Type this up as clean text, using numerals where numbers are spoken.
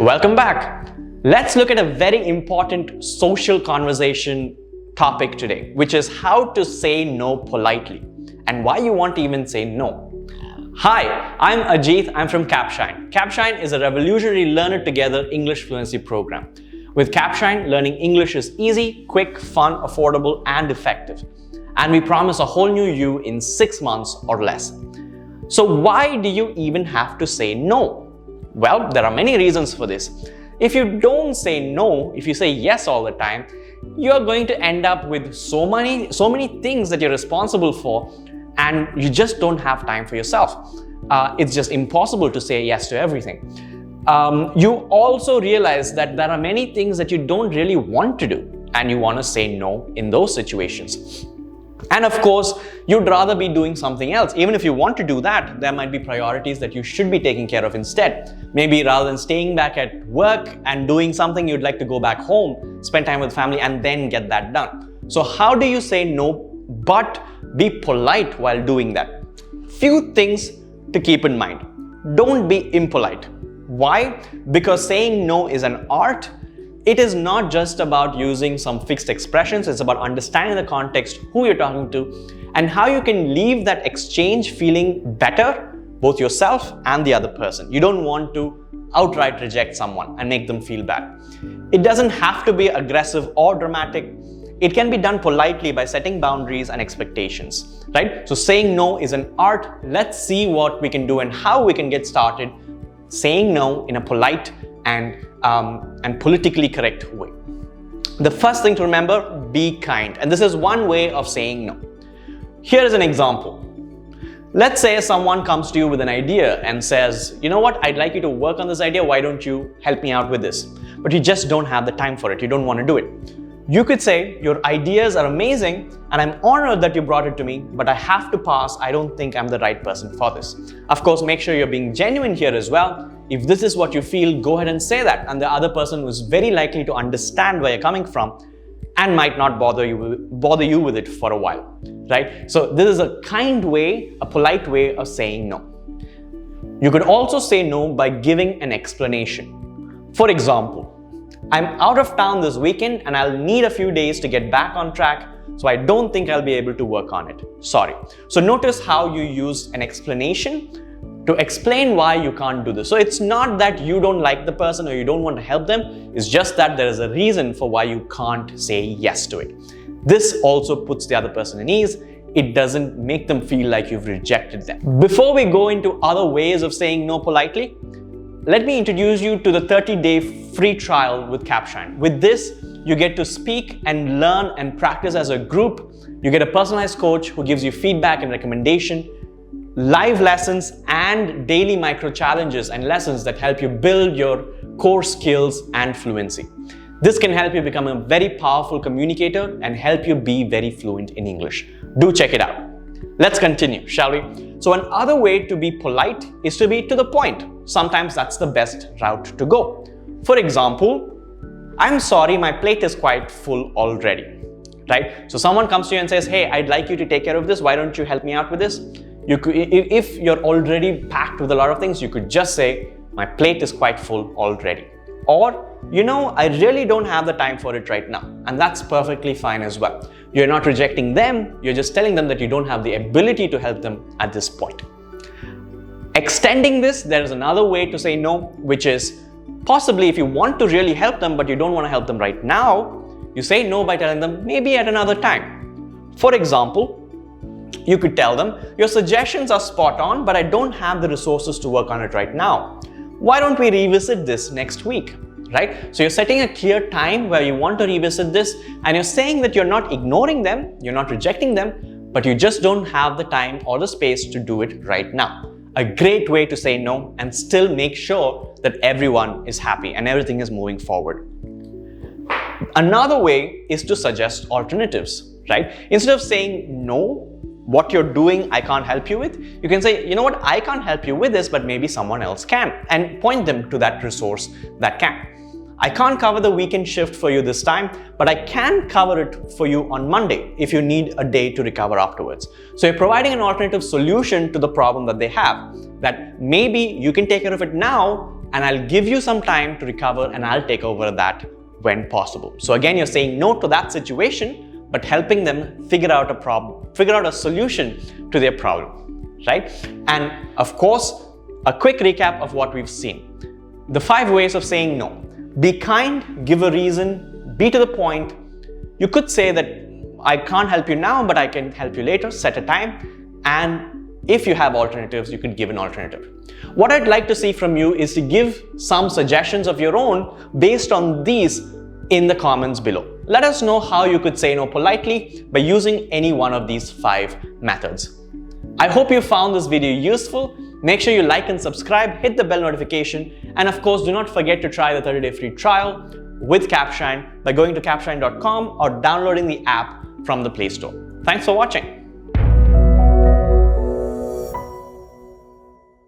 Welcome back. Let's look at a very important social conversation topic today, which is how to say no politely and why you want to even say no. Hi, I'm Ajeeth. I'm from Capshine. Capshine is a revolutionary learner together English fluency program. With Capshine, learning English is easy, quick, fun, affordable, and effective. And we promise a whole new you in 6 months or less. So why do you even have to say no? Well, there are many reasons for this. If you don't say no, if you say yes all the time, you're going to end up with so many things that you're responsible for, and you just don't have time for yourself. It's just impossible to say yes to everything. You also realize that there are many things that you don't really want to do, and you want to say no in those situations. And of course, you'd rather be doing something else. Even if you want to do that, there might be priorities that you should be taking care of instead. Maybe rather than staying back at work and doing something, you'd like to go back home, spend time with family, and then get that done. So how do you say no, but be polite while doing that? Few things to keep in mind. Don't be impolite. Why? Because saying no is an art. It is not just about using some fixed expressions. It's about understanding the context, who you're talking to, and how you can leave that exchange feeling better, both yourself and the other person. You don't want to outright reject someone and make them feel bad. It doesn't have to be aggressive or dramatic. It can be done politely by setting boundaries and expectations, right? So saying no is an art. Let's see what we can do and how we can get started saying no in a polite and politically correct way. The first thing to remember, be kind. And this is one way of saying no. Here is an example. Let's say someone comes to you with an idea and says, you know what, I'd like you to work on this idea. Why don't you help me out with this? But you just don't have the time for it. You don't want to do it. You could say, your ideas are amazing and I'm honored that you brought it to me, but I have to pass. I don't think I'm the right person for this. Of course, make sure you're being genuine here as well. If this is what you feel, go ahead and say that. And the other person was very likely to understand where you're coming from and might not bother you with it for a while, right? So this is a kind way, a polite way of saying no. You could also say no by giving an explanation. For example, I'm out of town this weekend and I'll need a few days to get back on track, so I don't think I'll be able to work on it. Sorry. So notice how you use an explanation to explain why you can't do this. So it's not that you don't like the person or you don't want to help them. It's just that there is a reason for why you can't say yes to it. This also puts the other person at ease. It doesn't make them feel like you've rejected them. Before we go into other ways of saying no politely, let me introduce you to the 30-day free trial with Capshine. With this, you get to speak and learn and practice as a group. You get a personalized coach who gives you feedback and recommendation, live lessons, and daily micro challenges and lessons that help you build your core skills and fluency. This can help you become a very powerful communicator and help you be very fluent in English. Do check it out. Let's continue, shall we? So another way to be polite is to be to the point. Sometimes that's the best route to go. For example, I'm sorry, my plate is quite full already, right? So someone comes to you and says, hey, I'd like you to take care of this. Why don't you help me out with this? You could, if you're already packed with a lot of things, you could just say, my plate is quite full already. Or, you know, I really don't have the time for it right now. And that's perfectly fine as well. You're not rejecting them. You're just telling them that you don't have the ability to help them at this point. Extending this, there is another way to say no, which is possibly if you want to really help them, but you don't want to help them right now, you say no by telling them maybe at another time. For example, you could tell them, your suggestions are spot on, but I don't have the resources to work on it right now. Why don't we revisit this next week, right? So you're setting a clear time where you want to revisit this, and you're saying that you're not ignoring them, you're not rejecting them, but you just don't have the time or the space to do it right now. A great way to say no and still make sure that everyone is happy and everything is moving forward. Another way is to suggest alternatives, right? Instead of saying no, what you're doing, I can't help you with, you can say, you know what, I can't help you with this, but maybe someone else can, and point them to that resource that can. I can't cover the weekend shift for you this time, but I can cover it for you on Monday if you need a day to recover afterwards. So you're providing an alternative solution to the problem that they have, that maybe you can take care of it now, and I'll give you some time to recover and I'll take over that when possible. So again, you're saying no to that situation, but helping them figure out a solution to their problem, right? And of course, a quick recap of what we've seen. The 5 ways of saying no. Be kind, give a reason, be to the point. You could say that I can't help you now, but I can help you later, set a time, and if you have alternatives, you can give an alternative. What I'd like to see from you is to give some suggestions of your own based on these in the comments below. Let us know how you could say no politely by using any one of these 5 methods. I hope you found this video useful. Make sure you like and subscribe, hit the bell notification, and of course, do not forget to try the 30-day free trial with Capshine by going to capshine.com or downloading the app from the Play Store. Thanks for watching.